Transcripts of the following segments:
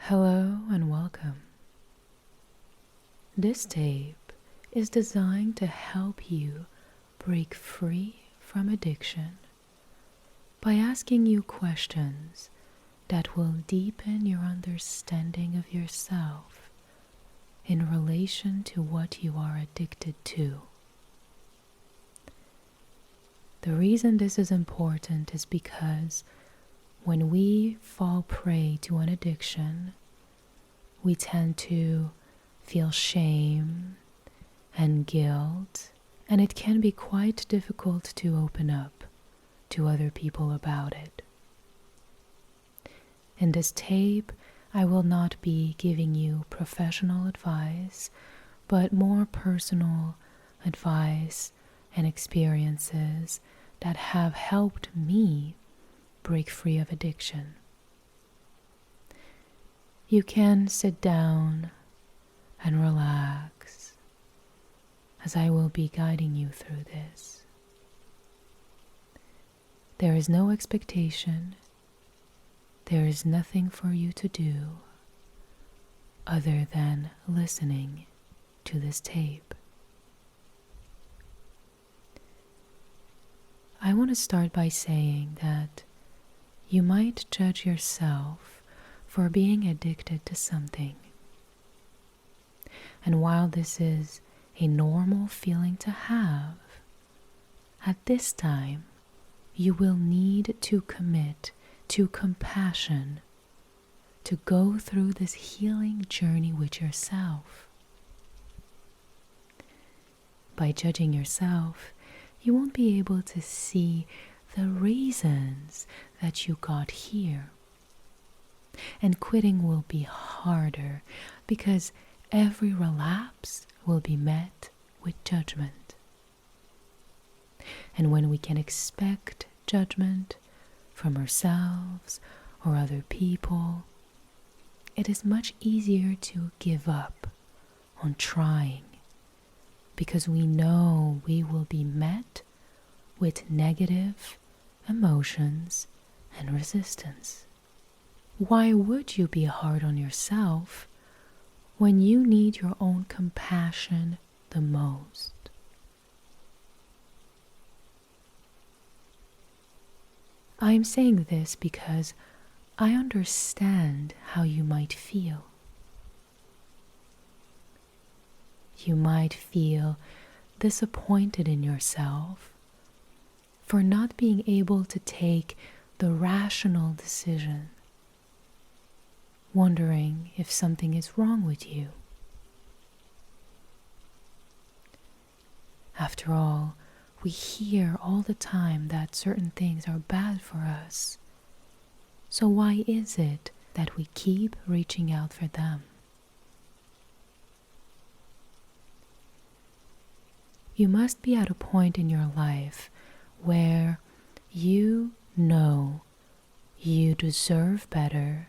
Hello and welcome. This tape is designed to help you break free from addiction by asking you questions that will deepen your understanding of yourself in relation to what you are addicted to. The reason this is important is because when we fall prey to an addiction, we tend to feel shame and guilt, and it can be quite difficult to open up to other people about it. In this tape, I will not be giving you professional advice, but more personal advice and experiences that have helped me break free of addiction. You can sit down and relax as I will be guiding you through this. There is no expectation. There is nothing for you to do other than listening to this tape. I want to start by saying that you might judge yourself for being addicted to something. And while this is a normal feeling to have, at this time you will need to commit to compassion to go through this healing journey with yourself. By judging yourself, you won't be able to see the reasons that you got here. And quitting will be harder because every relapse will be met with judgment. And when we can expect judgment from ourselves or other people, it is much easier to give up on trying because we know we will be met with negative emotions and resistance. Why would you be hard on yourself when you need your own compassion the most? I'm saying this because I understand how you might feel. You might feel disappointed in yourself for not being able to take the rational decision, wondering if something is wrong with you. After all, we hear all the time that certain things are bad for us. So why is it that we keep reaching out for them? You must be at a point in your life where you know you deserve better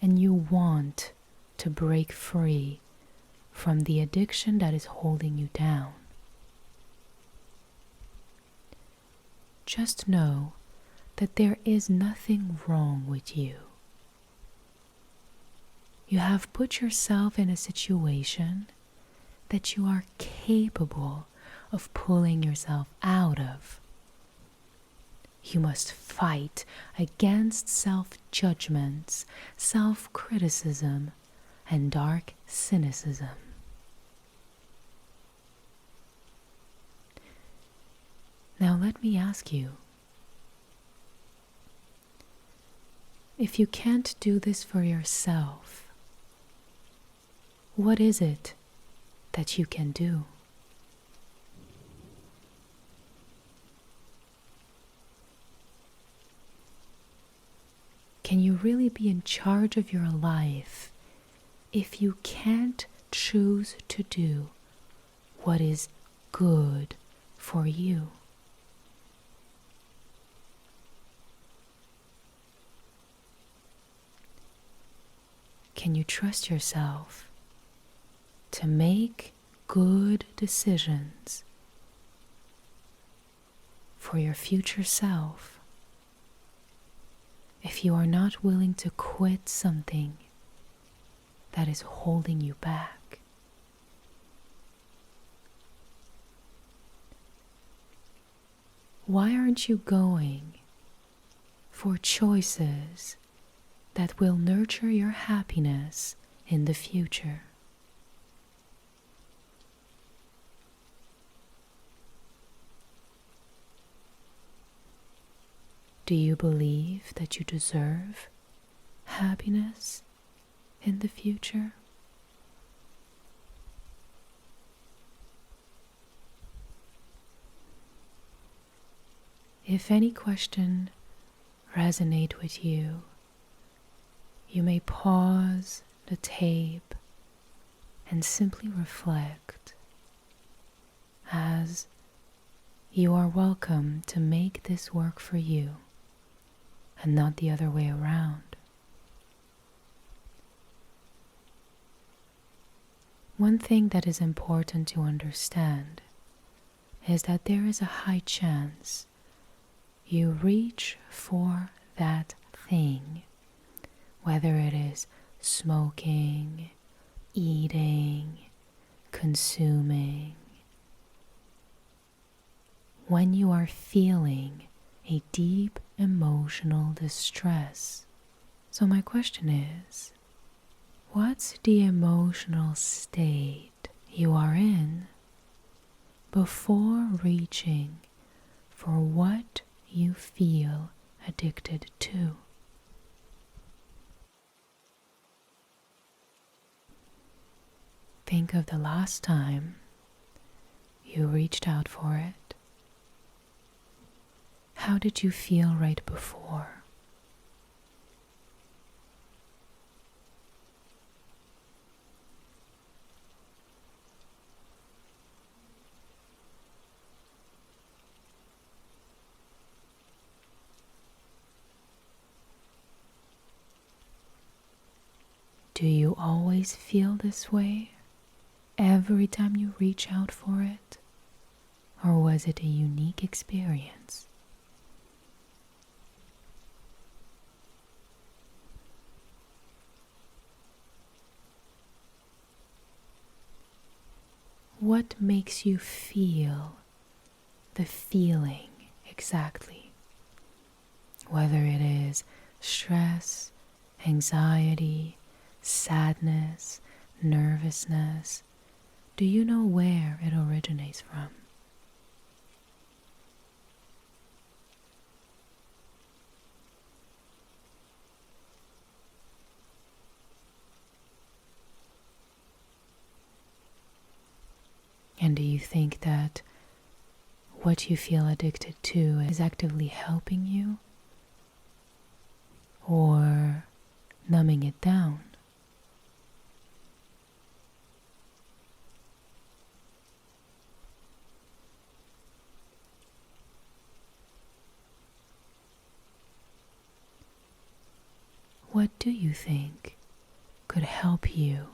and you want to break free from the addiction that is holding you down. Just know that there is nothing wrong with you. You have put yourself in a situation that you are capable of pulling yourself out of. You must fight against self-judgments, self-criticism, and dark cynicism. Now let me ask you, if you can't do this for yourself, what is it that you can do? Can you really be in charge of your life if you can't choose to do what is good for you? Can you trust yourself to make good decisions for your future self if you are not willing to quit something that is holding you back? Why aren't you going for choices that will nurture your happiness in the future? Do you believe that you deserve happiness in the future? If any question resonate with you, you may pause the tape and simply reflect, as you are welcome to make this work for you and not the other way around. One thing that is important to understand is that there is a high chance you reach for that thing, whether it is smoking, eating, consuming, when you are feeling a deep emotional distress. So my question is, what's the emotional state you are in before reaching for what you feel addicted to? Think of the last time you reached out for it. How did you feel right before? Do you always feel this way every time you reach out for it? Or was it a unique experience? What makes you feel the feeling exactly? Whether it is stress, anxiety, sadness, nervousness, do you know where it originates from? And do you think that what you feel addicted to is actively helping you or numbing it down? What do you think could help you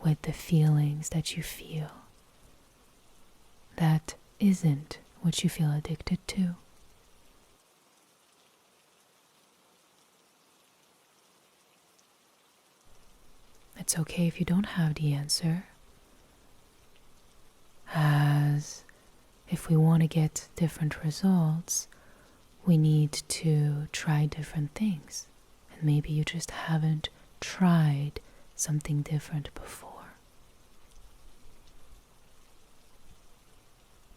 with the feelings that you feel that isn't what you feel addicted to? It's okay if you don't have the answer, as if we want to get different results, we need to try different things. And maybe you just haven't tried something different before.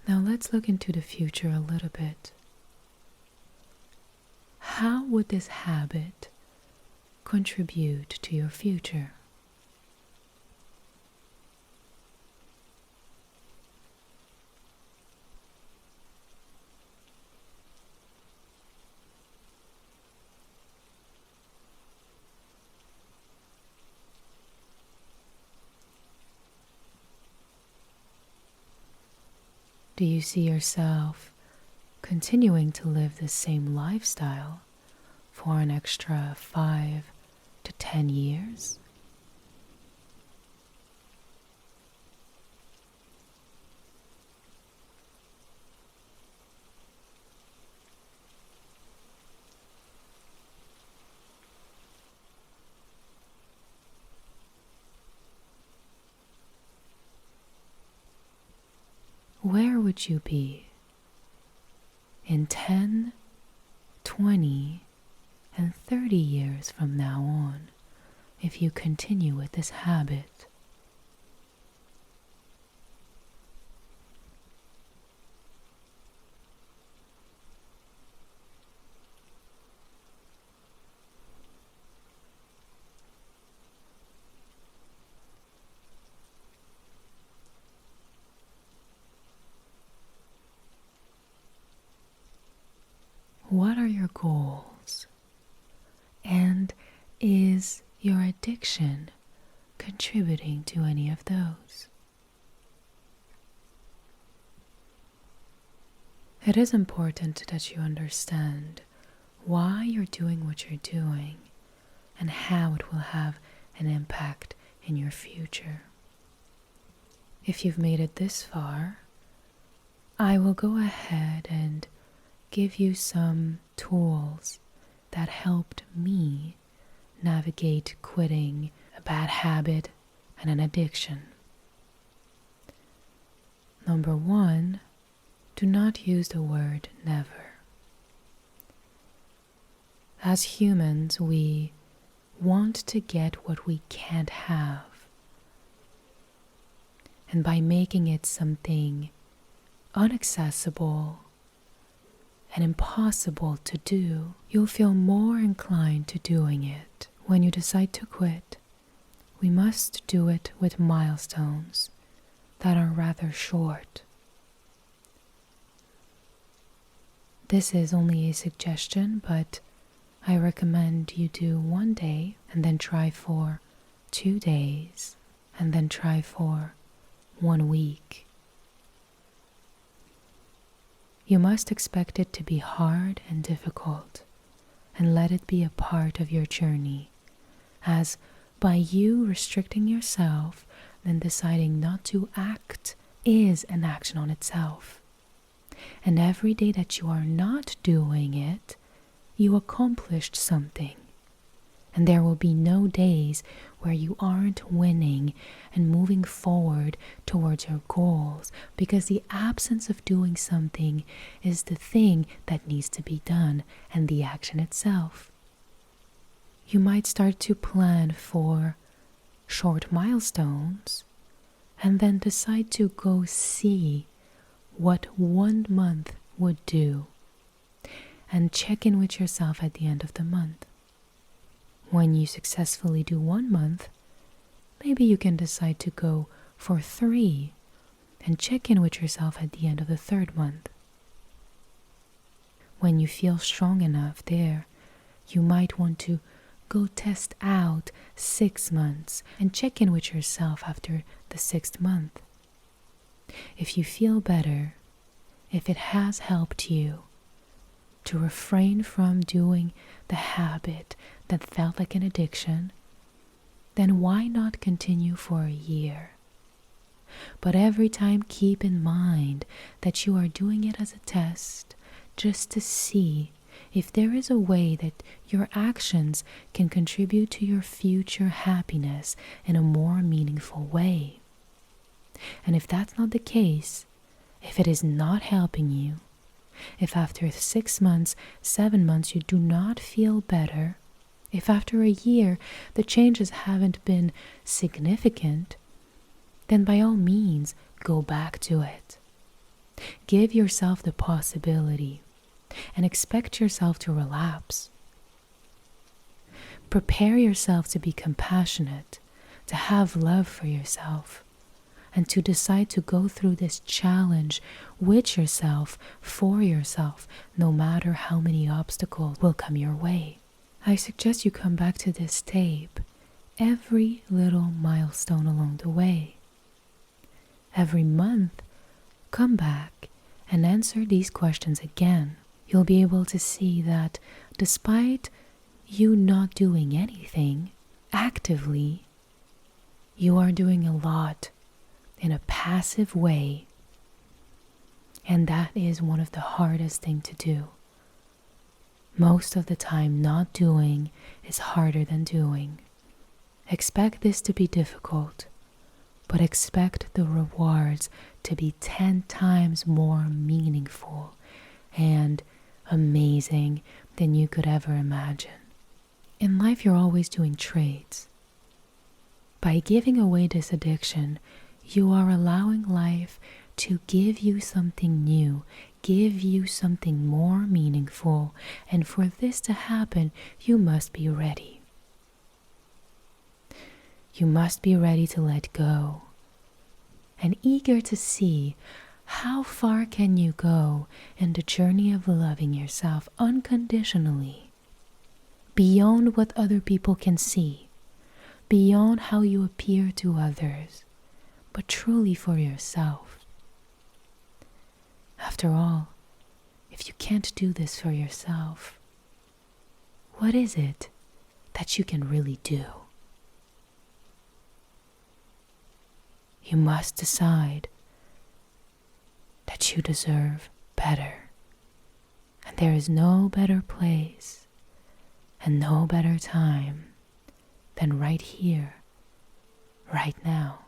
Now let's look into the future a little bit. How would this habit contribute to your future? Do you see yourself continuing to live the same lifestyle for an extra 5 to 10 years? where would you be in 10, 20, and 30 years from now on if you continue with this habit? What are your goals? And is your addiction contributing to any of those? It is important that you understand why you're doing what you're doing and how it will have an impact in your future. If you've made it this far, I will go ahead and give you some tools that helped me navigate quitting a bad habit and an addiction. Number 1, do not use the word never. As humans, we want to get what we can't have. And by making it something inaccessible and impossible to do, you'll feel more inclined to doing it. When you decide to quit, we must do it with milestones that are rather short. This is only a suggestion, but I recommend you do 1 day and then try for 2 days and then try for 1 week. You must expect it to be hard and difficult, and let it be a part of your journey, as by you restricting yourself and deciding not to act is an action on itself. And every day that you are not doing it, you accomplished something. And there will be no days where you aren't winning and moving forward towards your goals, because the absence of doing something is the thing that needs to be done and the action itself. You might start to plan for short milestones and then decide to go see what 1 month would do and check in with yourself at the end of the month. When you successfully do 1 month, maybe you can decide to go for 3 and check in with yourself at the end of the 3rd month. When you feel strong enough there, you might want to go test out 6 months and check in with yourself after the 6th month. If you feel better, if it has helped you to refrain from doing the habit that felt like an addiction, then why not continue for a year? But every time keep in mind that you are doing it as a test, just to see if there is a way that your actions can contribute to your future happiness in a more meaningful way. And if that's not the case, if it is not helping you, if after 6 months, 7 months you do not feel better, if after a year the changes haven't been significant, then by all means go back to it. Give yourself the possibility and expect yourself to relapse. Prepare yourself to be compassionate, to have love for yourself, and to decide to go through this challenge with yourself, for yourself, no matter how many obstacles will come your way. I suggest you come back to this tape every little milestone along the way. Every month, come back and answer these questions again. You'll be able to see that despite you not doing anything actively, you are doing a lot in a passive way, and that is one of the hardest things to do. Most of the time, not doing is harder than doing. Expect this to be difficult, but expect the rewards to be 10 times more meaningful and amazing than you could ever imagine. In life, you're always doing trades. By giving away this addiction, you are allowing life to give you something new, give you something more meaningful, and for this to happen, you must be ready. You must be ready to let go and eager to see how far can you go in the journey of loving yourself unconditionally, beyond what other people can see, beyond how you appear to others, but truly for yourself. After all, if you can't do this for yourself, what is it that you can really do? You must decide that you deserve better. And there is no better place and no better time than right here, right now.